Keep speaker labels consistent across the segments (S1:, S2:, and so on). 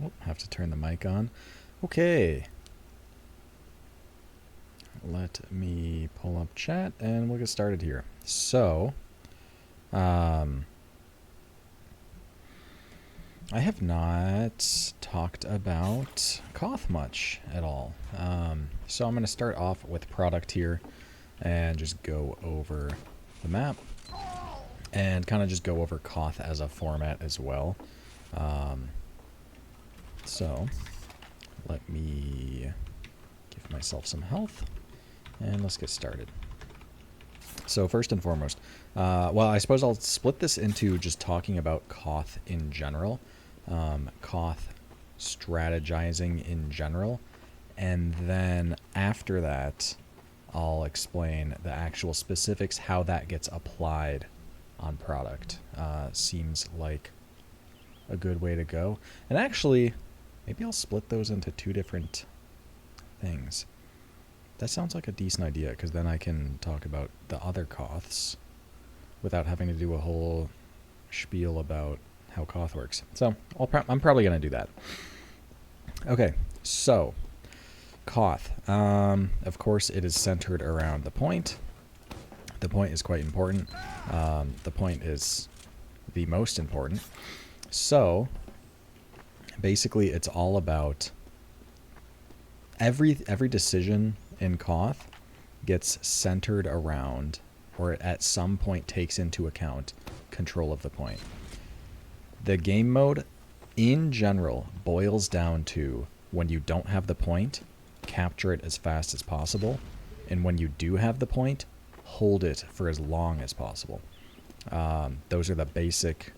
S1: Oh, have to turn the mic on. Okay. Let me pull up chat and we'll get started here. So, I have not talked about KOTH much at all. So I'm going to start off with product here and just go over the map and kind of just go over KOTH as a format as well. So let me give myself some health and let's get started. So first and foremost, well, I suppose I'll split this into just talking about KOTH in general, KOTH strategizing in general, and then after that, I'll explain the actual specifics, how that gets applied on product. Seems like a good way to go. And actually, maybe I'll split those into two different things. That sounds like a decent idea, because then I can talk about the other KOTHs without having to do a whole spiel about how KOTH works. So I'm probably going to do that. Okay, so KOTH. Of course, it is centered around the point. The point is quite important. The point is the most important. So basically, it's all about every decision in KOTH gets centered around, or at some point takes into account, control of the point. The game mode, in general, boils down to when you don't have the point, capture it as fast as possible, and when you do have the point, hold it for as long as possible. Those are the basic.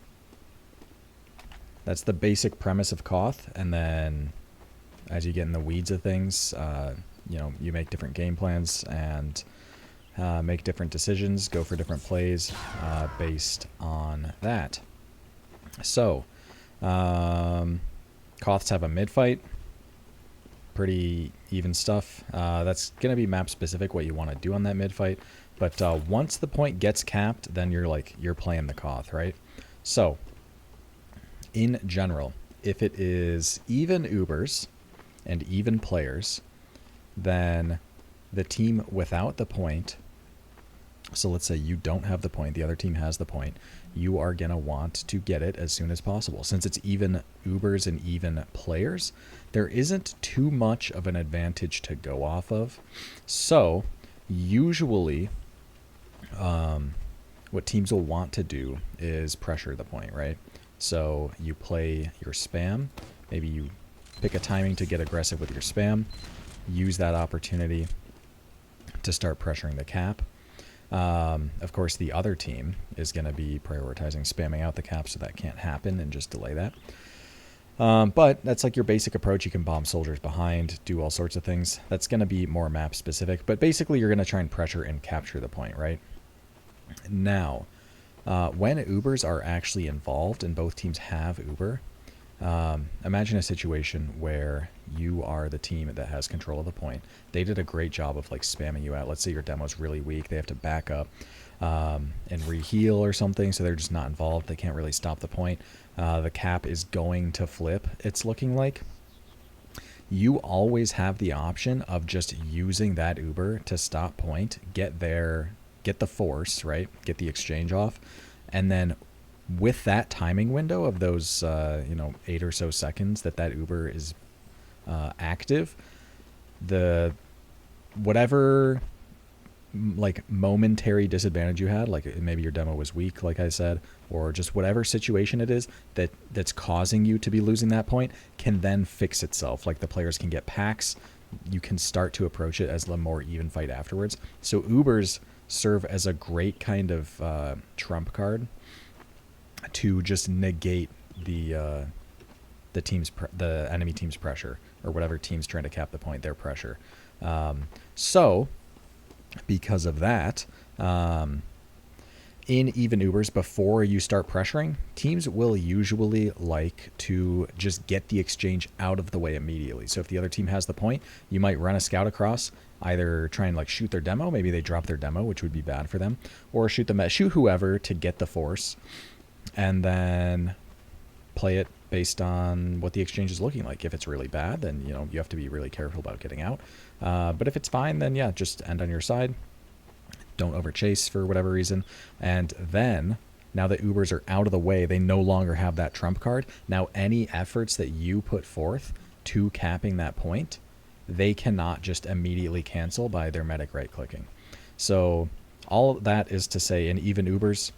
S1: That's the basic premise of KOTH, and then as you get in the weeds of things, you know, you make different game plans and make different decisions, go for different plays based on that. So, KOTHs have a mid fight, pretty even stuff. That's going to be map specific what you want to do on that mid fight, but once the point gets capped, then you're playing the KOTH, right? So, in general, if it is even Ubers and even players, then the team without the point, so let's say you don't have the point, the other team has the point, you are going to want to get it as soon as possible. Since it's even Ubers and even players, there isn't too much of an advantage to go off of. So usually what teams will want to do is pressure the point, right? So you play your spam, maybe you pick a timing to get aggressive with your spam, use that opportunity to start pressuring the cap. Of course, the other team is going to be prioritizing spamming out the cap, so that can't happen, and just delay that. But that's like your basic approach. You can bomb soldiers behind, do all sorts of things. That's going to be more map specific, but basically you're going to try and pressure and capture the point, right? Now, when Ubers are actually involved and both teams have Uber, imagine a situation where you are the team that has control of the point. They did a great job of like spamming you out. Let's say your demo's really weak. They have to back up and reheal or something, so they're just not involved. They can't really stop the point. The cap is going to flip, it's looking like. You always have the option of just using that Uber to stop point, get the force, right? Get the exchange off, and then with that timing window of those 8 or so seconds that Uber is active, the whatever like momentary disadvantage you had, like maybe your demo was weak, like I said, or just whatever situation it is that's causing you to be losing that point, can then fix itself. Like the players can get packs, you can start to approach it as a more even fight afterwards. So Ubers serve as a great kind of trump card to just negate the enemy team's pressure, or whatever team's trying to cap the point, their pressure. So because of that, in even Ubers, before you start pressuring, teams will usually like to just get the exchange out of the way immediately. So if the other team has the point, you might run a scout across, either try and like shoot their demo, maybe they drop their demo, which would be bad for them, or shoot whoever to get the force, and then play it based on what the exchange is looking like. If it's really bad, then you have to be really careful about getting out. But if it's fine, then yeah, just end on your side. Don't overchase for whatever reason. And then, now that Ubers are out of the way, they no longer have that trump card. Now any efforts that you put forth to capping that point, they cannot just immediately cancel by their medic right-clicking. So all that is to say, in even Ubers,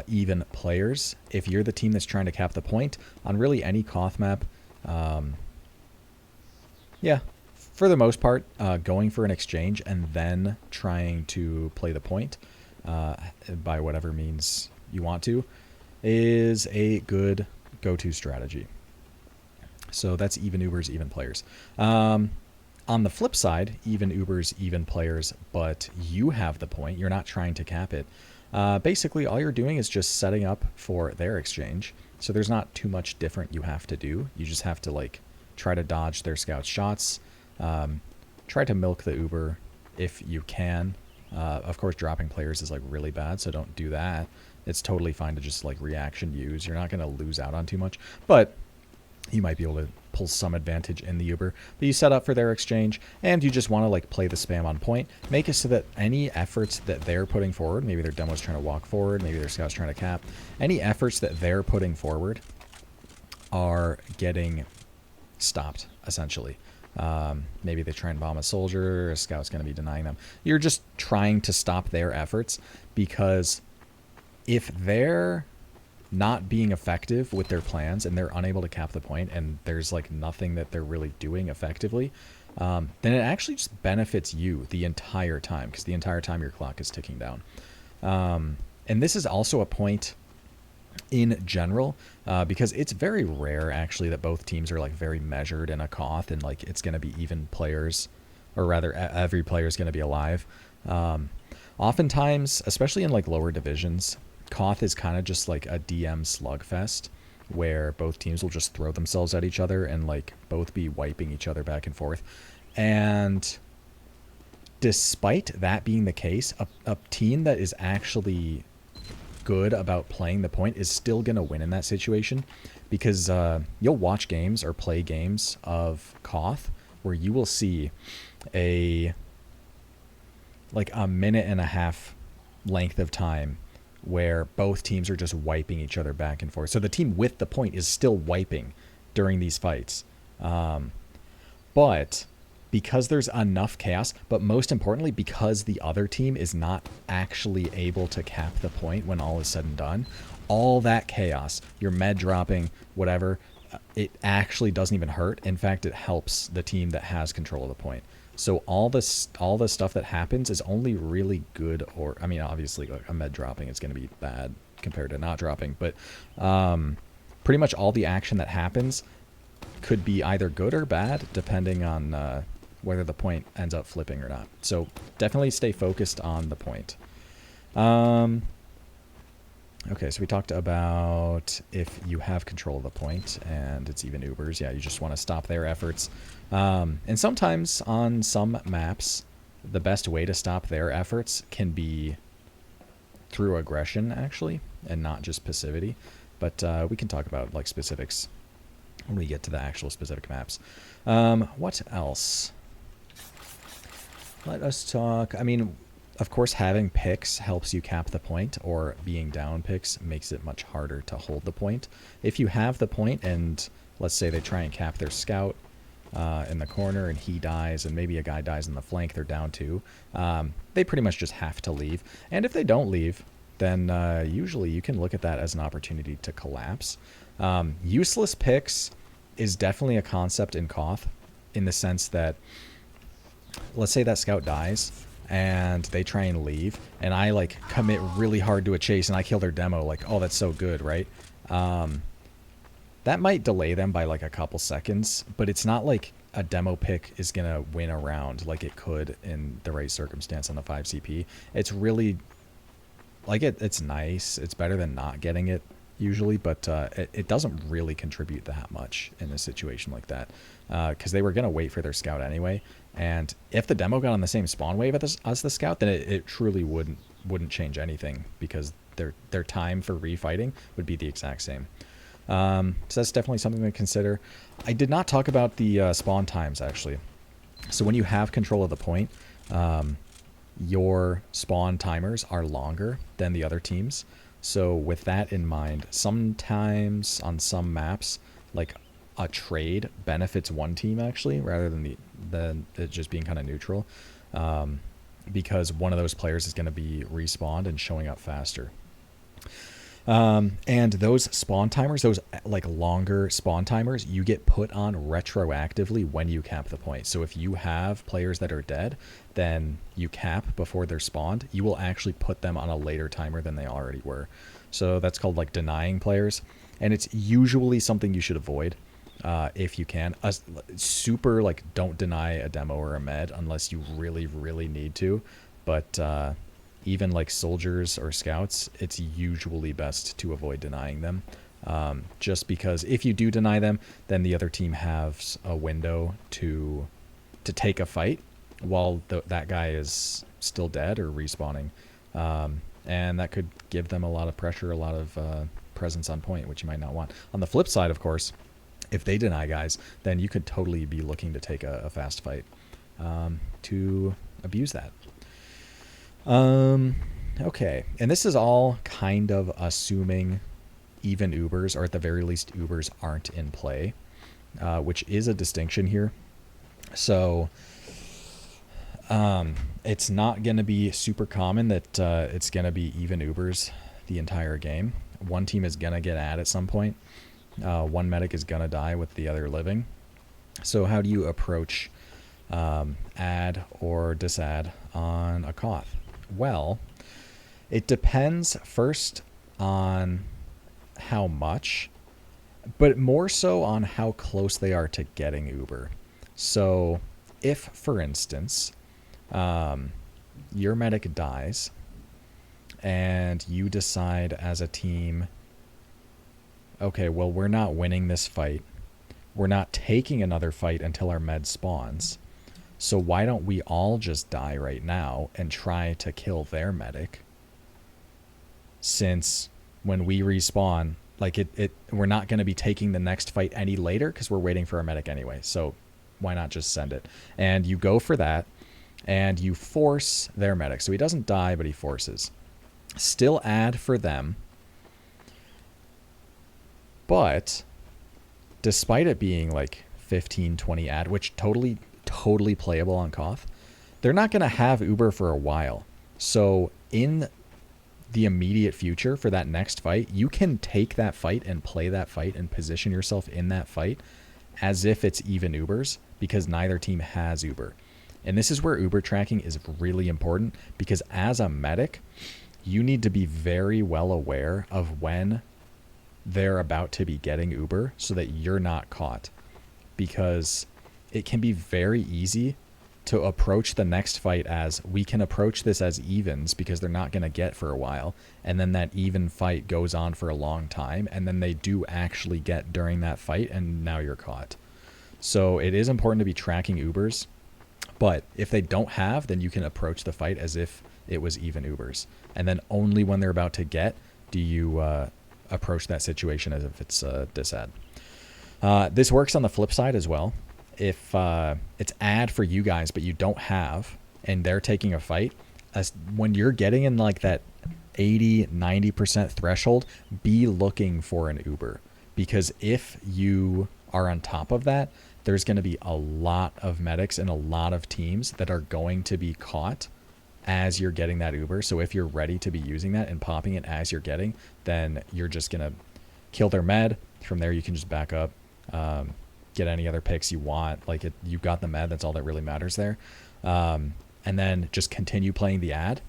S1: even players, if you're the team that's trying to cap the point on really any KOTH map, yeah, for the most part, going for an exchange and then trying to play the point by whatever means you want to is a good go-to strategy. So that's even Ubers, even players. On the flip side, even Ubers, even players, but you have the point, you're not trying to cap it. Basically, all you're doing is just setting up for their exchange. So there's not too much different you have to do. You just have to like try to dodge their scout shots. Try to milk the Uber if you can. Of course, dropping players is like really bad, so don't do that. It's totally fine to just like reaction use. You're not going to lose out on too much, but you might be able to pull some advantage in the Uber. But you set up for their exchange, and you just want to like play the spam on point. Make it so that any efforts that they're putting forward, maybe their demo's trying to walk forward, maybe their scout's trying to cap, any efforts that they're putting forward are getting stopped, essentially. Maybe they try and bomb a soldier, a scout's going to be denying them. You're just trying to stop their efforts, because if they're not being effective with their plans and they're unable to cap the point and there's like nothing that they're really doing effectively, then it actually just benefits you the entire time, because the entire time your clock is ticking down. And this is also a point in general, because it's very rare actually that both teams are like very measured in a KOTH and like it's going to be even players, or rather every player is going to be alive. Oftentimes, especially in like lower divisions, KOTH is kind of just like a DM slugfest where both teams will just throw themselves at each other and like both be wiping each other back and forth. And despite that being the case, a team that is actually good about playing the point is still going to win in that situation, because you'll watch games or play games of KOTH where you will see a minute and a half length of time where both teams are just wiping each other back and forth. So the team with the point is still wiping during these fights. But because there's enough chaos, but most importantly, because the other team is not actually able to cap the point when all is said and done, all that chaos, your med dropping, whatever, it actually doesn't even hurt. In fact, it helps the team that has control of the point. So all the stuff that happens is only really good, or I mean, obviously like a med dropping is going to be bad compared to not dropping, but pretty much all the action that happens could be either good or bad depending on whether the point ends up flipping or not. So definitely stay focused on the point. Okay, so we talked about if you have control of the point and it's even Ubers, yeah, you just want to stop their efforts. And sometimes on some maps, the best way to stop their efforts can be through aggression, actually, and not just passivity. But we can talk about like specifics when we get to the actual specific maps. What else? Let us talk. I mean, of course, having picks helps you cap the point, or being down picks makes it much harder to hold the point. If you have the point and let's say they try and cap their scout in the corner and he dies, and maybe a guy dies in the flank, they're down 2, they pretty much just have to leave. And if they don't leave, then usually you can look at that as an opportunity to collapse. Useless picks is definitely a concept in KOTH, in the sense that, let's say that scout dies and they try and leave, and I like commit really hard to a chase and I kill their demo, like, oh, that's so good, right? That might delay them by like a couple seconds, but it's not like a demo pick is gonna win a round like it could in the right circumstance on the 5 CP. It's really like it's nice. It's better than not getting it usually, but it doesn't really contribute that much in a situation like that, because they were gonna wait for their scout anyway. And if the demo got on the same spawn wave as the scout, then it truly wouldn't change anything, because their time for refighting would be the exact same. So that's definitely something to consider. I did not talk about the spawn times, actually. So when you have control of the point, your spawn timers are longer than the other teams. So with that in mind, sometimes on some maps, like a trade benefits one team actually, rather than it just being kind of neutral, because one of those players is going to be respawned and showing up faster. And those spawn timers, those like longer spawn timers, you get put on retroactively when you cap the point. So if you have players that are dead, then you cap before they're spawned, you will actually put them on a later timer than they already were. So that's called like denying players. And it's usually something you should avoid if you can. Super like don't deny a demo or a med unless you really, really need to. But even like soldiers or scouts, it's usually best to avoid denying them. Just because if you do deny them, then the other team has a window to take a fight while that guy is still dead or respawning. And that could give them a lot of pressure, a lot of presence on point, which you might not want. On the flip side, of course, if they deny guys, then you could totally be looking to take a fast fight to abuse that. Okay, and this is all kind of assuming even Ubers, or at the very least Ubers aren't in play, which is a distinction here. So it's not going to be super common that it's going to be even Ubers the entire game. One team is going to get ad at some point. One medic is going to die with the other living. So how do you approach ad or disad on a KOTH? Well, it depends first on how much, but more so on how close they are to getting Uber. So if, for instance, your medic dies and you decide as a team, okay, well, we're not winning this fight. We're not taking another fight until our med spawns. So why don't we all just die right now and try to kill their medic? Since when we respawn, like we're not going to be taking the next fight any later because we're waiting for our medic anyway. So why not just send it? And you go for that and you force their medic. So he doesn't die, but he forces. Still ad for them. But despite it being like 15, 20 ad, which totally playable on KOTH, they're not going to have Uber for a while. So in the immediate future for that next fight, you can take that fight and play that fight and position yourself in that fight as if it's even Ubers, because neither team has Uber. And this is where Uber tracking is really important, because as a medic, you need to be very well aware of when they're about to be getting Uber so that you're not caught, because it can be very easy to approach the next fight as, we can approach this as evens because they're not going to get for a while, and then that even fight goes on for a long time, and then they do actually get during that fight, and now you're caught. So it is important to be tracking Ubers, but if they don't have, then you can approach the fight as if it was even Ubers, and then only when they're about to get do you approach that situation as if it's disad. This works on the flip side as well. If it's ad for you guys, but you don't have, and they're taking a fight, when you're getting in like that 80-90% threshold, be looking for an Uber, because if you are on top of that, there's going to be a lot of medics and a lot of teams that are going to be caught as you're getting that Uber. So if you're ready to be using that and popping it as you're getting, then you're just going to kill their med. From there, you can just back up, get any other picks you want. Like you got the med, that's all that really matters there. And then just continue playing the ad.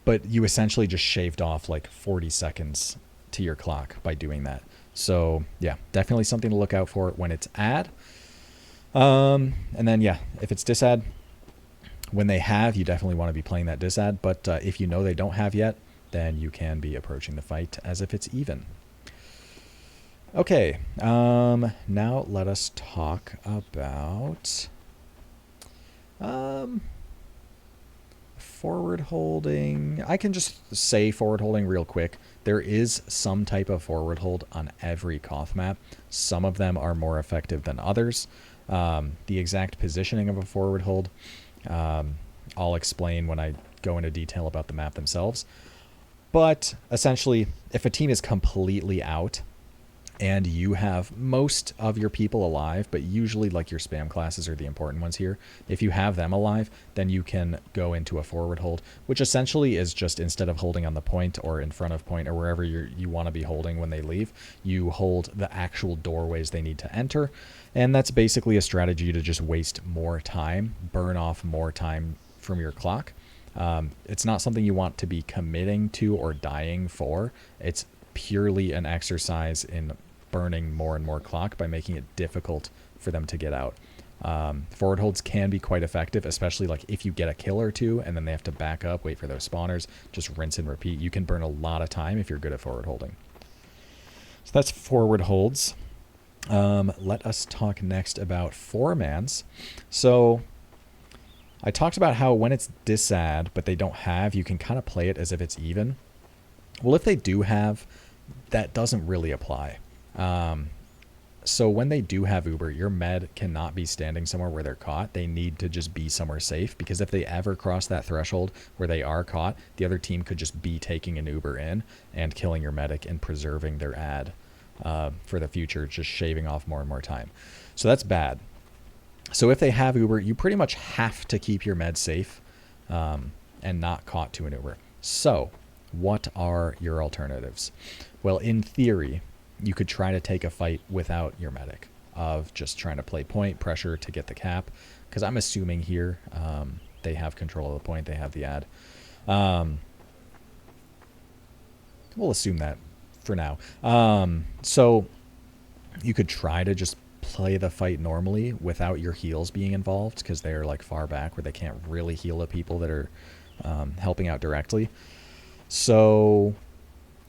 S1: But you essentially just shaved off like 40 seconds to your clock by doing that. So yeah, definitely something to look out for when it's ad. And then yeah, if it's disad, when they have, you definitely want to be playing that disad. But if you know they don't have yet, then you can be approaching the fight as if it's even. Okay, now let us talk about forward holding, I can just say forward holding real quick. There is some type of forward hold on every KOTH map. Some of them are more effective than others. The exact positioning of a forward hold, I'll explain when I go into detail about the map themselves. But essentially, if a team is completely out and you have most of your people alive, but usually like your spam classes are the important ones here, if you have them alive, then you can go into a forward hold, which essentially is just instead of holding on the point or in front of point or wherever you want to be holding when they leave, you hold the actual doorways they need to enter. And that's basically a strategy to just waste more time, burn off more time from your clock. It's not something you want to be committing to or dying for. It's purely an exercise in burning more and more clock by making it difficult for them to get out. Forward holds can be quite effective, especially like if you get a kill or two and then they have to back up, wait for those spawners, just rinse and repeat. You can burn a lot of time if you're good at forward holding. So that's forward holds. Let us talk next about four-mans. So I talked about how when it's disad, but they don't have, you can kind of play it as if it's even. Well, if they do have, that doesn't really apply. So when they do have Uber, your med cannot be standing somewhere where they're caught. They need to just be somewhere safe, because if they ever cross that threshold where they are caught, the other team could just be taking an Uber in and killing your medic and preserving their ad for the future, just shaving off more and more time. So that's bad. So if they have Uber, you pretty much have to keep your med safe and not caught to an Uber. So what are your alternatives? Well, in theory, you could try to take a fight without your medic, of just trying to play point pressure to get the cap, because I'm assuming here they have control of the point, they have the ad. We'll assume that for now. So you could try to just play the fight normally without your heals being involved, because they're like far back where they can't really heal the people that are helping out directly. So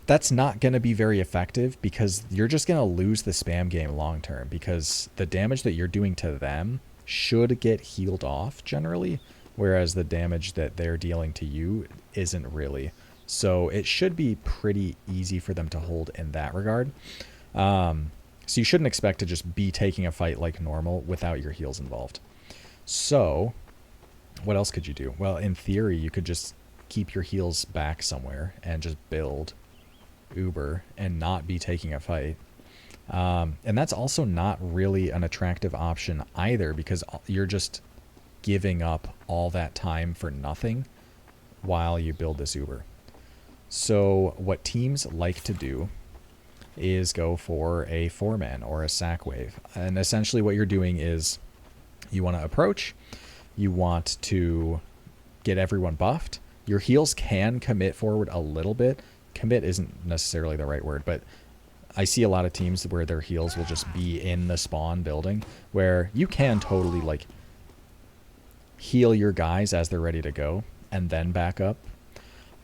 S1: that's not going to be very effective, because you're just going to lose the spam game long term, because the damage that you're doing to them should get healed off generally, whereas the damage that they're dealing to you isn't really. So it should be pretty easy for them to hold in that regard. So you shouldn't expect to just be taking a fight like normal without your heals involved. So what else could you do? Well, in theory, you could just keep your heals back somewhere and just build Uber and not be taking a fight. And that's also not really an attractive option either, because you're just giving up all that time for nothing while you build this Uber. So what teams like to do is go for a four-man or a sac wave. And essentially what you're doing is you want to approach, you want to get everyone buffed. Your heals can commit forward a little bit. Commit isn't necessarily the right word, but I see a lot of teams where their heals will just be in the spawn building, where you can totally like heal your guys as they're ready to go and then back up.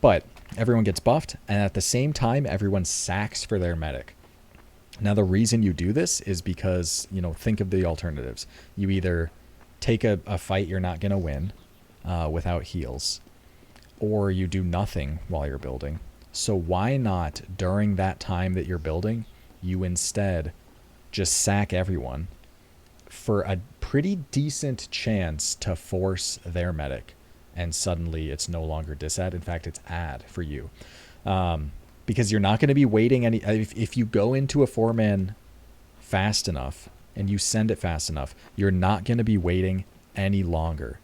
S1: But everyone gets buffed, and at the same time, everyone sacs for their medic. Now, the reason you do this is because, you know, think of the alternatives. You either take a fight you're not going to win without heals, or you do nothing while you're building. So why not, during that time that you're building, you instead just sack everyone for a pretty decent chance to force their medic, and suddenly it's no longer disad. In fact, it's ad for you. Because you're not going to be waiting any... If you go into a four-man fast enough and you send it fast enough, you're not going to be waiting any longer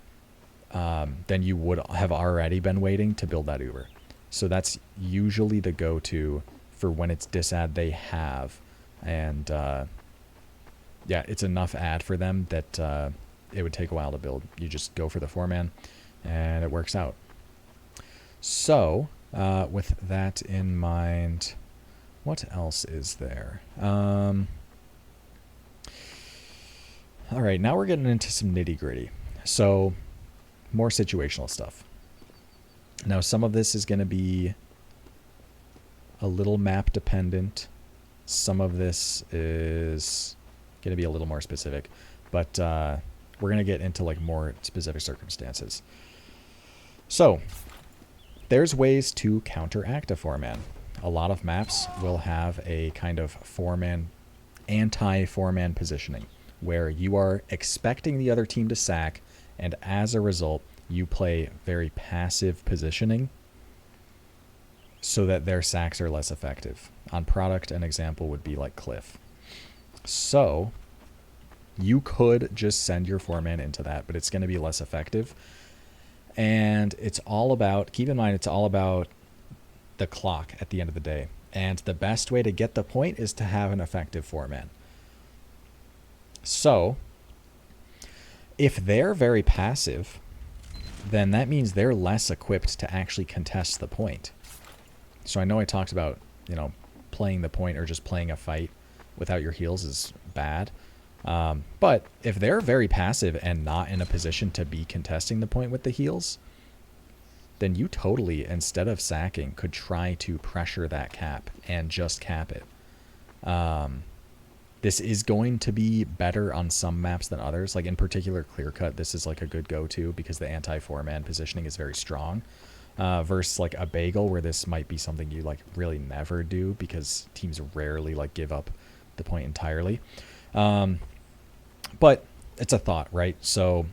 S1: than you would have already been waiting to build that Uber. So that's usually the go-to for when it's disad they have. And yeah, it's enough ad for them that it would take a while to build. You just go for the four-man and it works out. So with that in mind, what else is there? All right, now we're getting into some nitty-gritty. So more situational stuff. Now, some of this is going to be a little map dependent. Some of this is going to be a little more specific, but we're going to get into like more specific circumstances. So there's ways to counteract a 4-man. A lot of maps will have a kind of 4-man, anti-4-man positioning, where you are expecting the other team to sack, and as a result, you play very passive positioning so that their sacks are less effective. On product, an example would be like Cliff. So you could just send your 4-man into that, but it's going to be less effective. And it's all about, keep in mind, it's all about the clock at the end of the day. And the best way to get the point is to have an effective 4-man. So if they're very passive, then that means they're less equipped to actually contest the point. So I know I talked about, playing the point or just playing a fight without your heals is bad. But if they're very passive and not in a position to be contesting the point with the heals, then you totally, instead of sacking, could try to pressure that cap and just cap it. This is going to be better on some maps than others. Like in particular, Clear Cut, this is like a good go-to because the anti-4-man positioning is very strong. Versus like a Bagel, where this might be something you like really never do because teams rarely like give up the point entirely. But it's a thought, right? So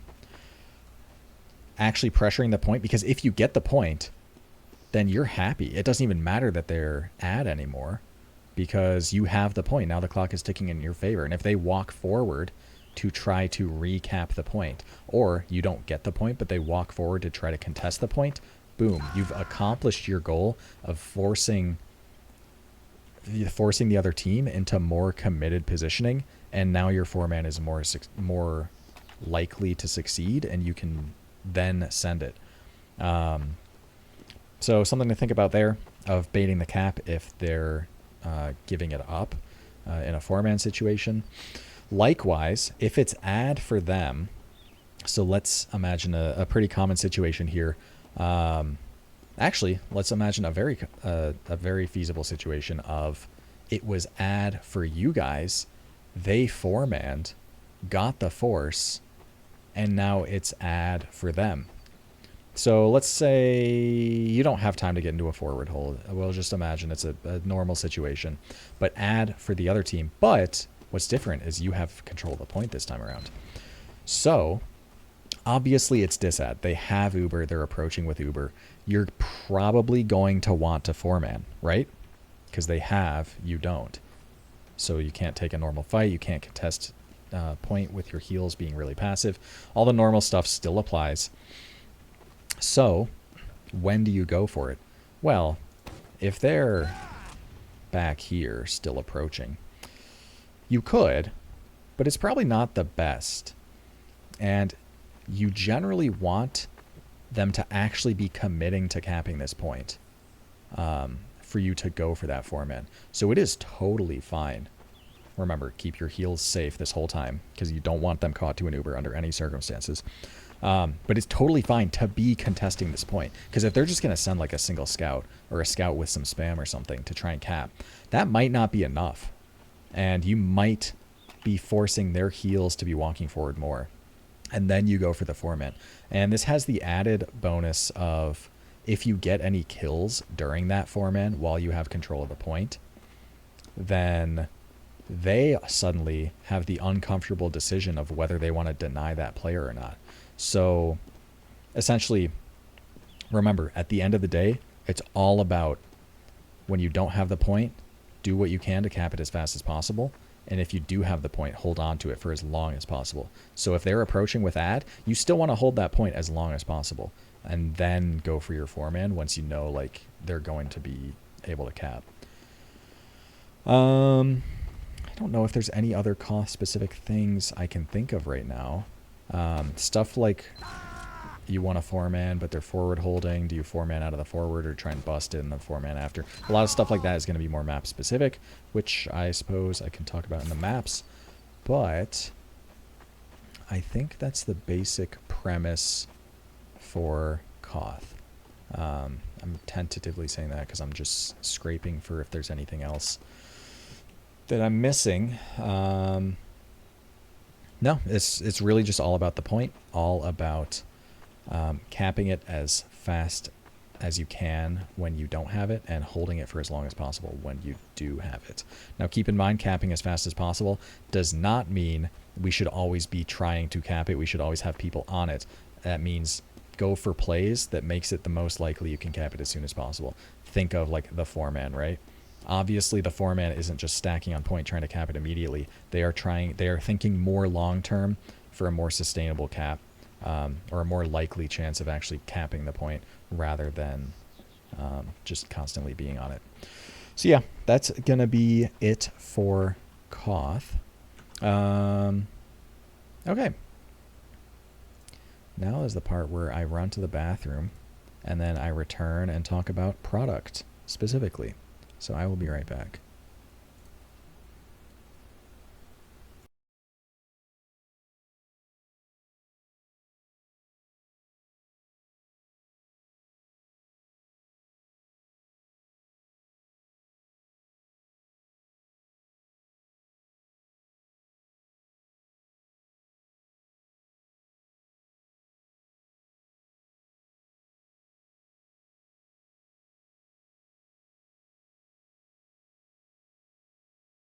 S1: actually pressuring the point, because if you get the point, then you're happy. It doesn't even matter that they're ad anymore because you have the point. Now the clock is ticking in your favor. And if they walk forward to try to recap the point, or you don't get the point, but they walk forward to try to contest the point, boom, you've accomplished your goal of forcing the other team into more committed positioning, and now your 4-man is more likely to succeed, and you can then send it. So something to think about there of baiting the cap if they're giving it up in a 4-man situation. Likewise, if it's ad for them, so let's imagine a pretty common situation here. Actually, let's imagine a very feasible situation of it was ad for you guys. They 4-manned, got the force, and now it's ad for them. So let's say you don't have time to get into a forward hold. We'll just imagine it's a normal situation, but ad for the other team. But what's different is you have control of the point this time around. So obviously it's disad. They have Uber. They're approaching with Uber. You're probably going to want to 4-man, right? Because they have, you don't. So you can't take a normal fight. You can't contest point with your heals being really passive. All the normal stuff still applies. So when do you go for it? Well, if they're back here still approaching, you could, but it's probably not the best. And you generally want them to actually be committing to capping this point for you to go for that 4-man. So it is totally fine. Remember, keep your heals safe this whole time because you don't want them caught to an Uber under any circumstances. But it's totally fine to be contesting this point, because if they're just going to send like a single scout or a scout with some spam or something to try and cap, that might not be enough. And you might be forcing their heals to be walking forward more. And then you go for the 4-man. And this has the added bonus of if you get any kills during that 4-man while you have control of the point, then they suddenly have the uncomfortable decision of whether they want to deny that player or not. So essentially, remember, at the end of the day, it's all about when you don't have the point, do what you can to cap it as fast as possible. And if you do have the point, hold on to it for as long as possible. So if they're approaching with ad, you still want to hold that point as long as possible. And then go for your 4-man once you know like they're going to be able to cap. I don't know if there's any other KOTH specific things I can think of right now. Stuff like you want a 4-man, but they're forward holding. Do you 4-man out of the forward or try and bust it in the 4-man after? A lot of stuff like that is going to be more map specific, which I suppose I can talk about in the maps. But I think that's the basic premise for KOTH. I'm tentatively saying that because I'm just scraping for if there's anything else that I'm missing. No, it's really just all about the point, all about capping it as fast as you can when you don't have it, and holding it for as long as possible when you do have it. Now keep in mind, capping as fast as possible does not mean we should always be trying to cap it. We should always have people on it. That means go for plays that makes it the most likely you can cap it as soon as possible. Think of like the 4-man, right? Obviously the 4-man isn't just stacking on point trying to cap it immediately. They are thinking more long term for a more sustainable cap, or a more likely chance of actually capping the point rather than just constantly being on it. So yeah, that's gonna be it for KOTH. Okay. Now is the part where I run to the bathroom and then I return and talk about product specifically. So I will be right back.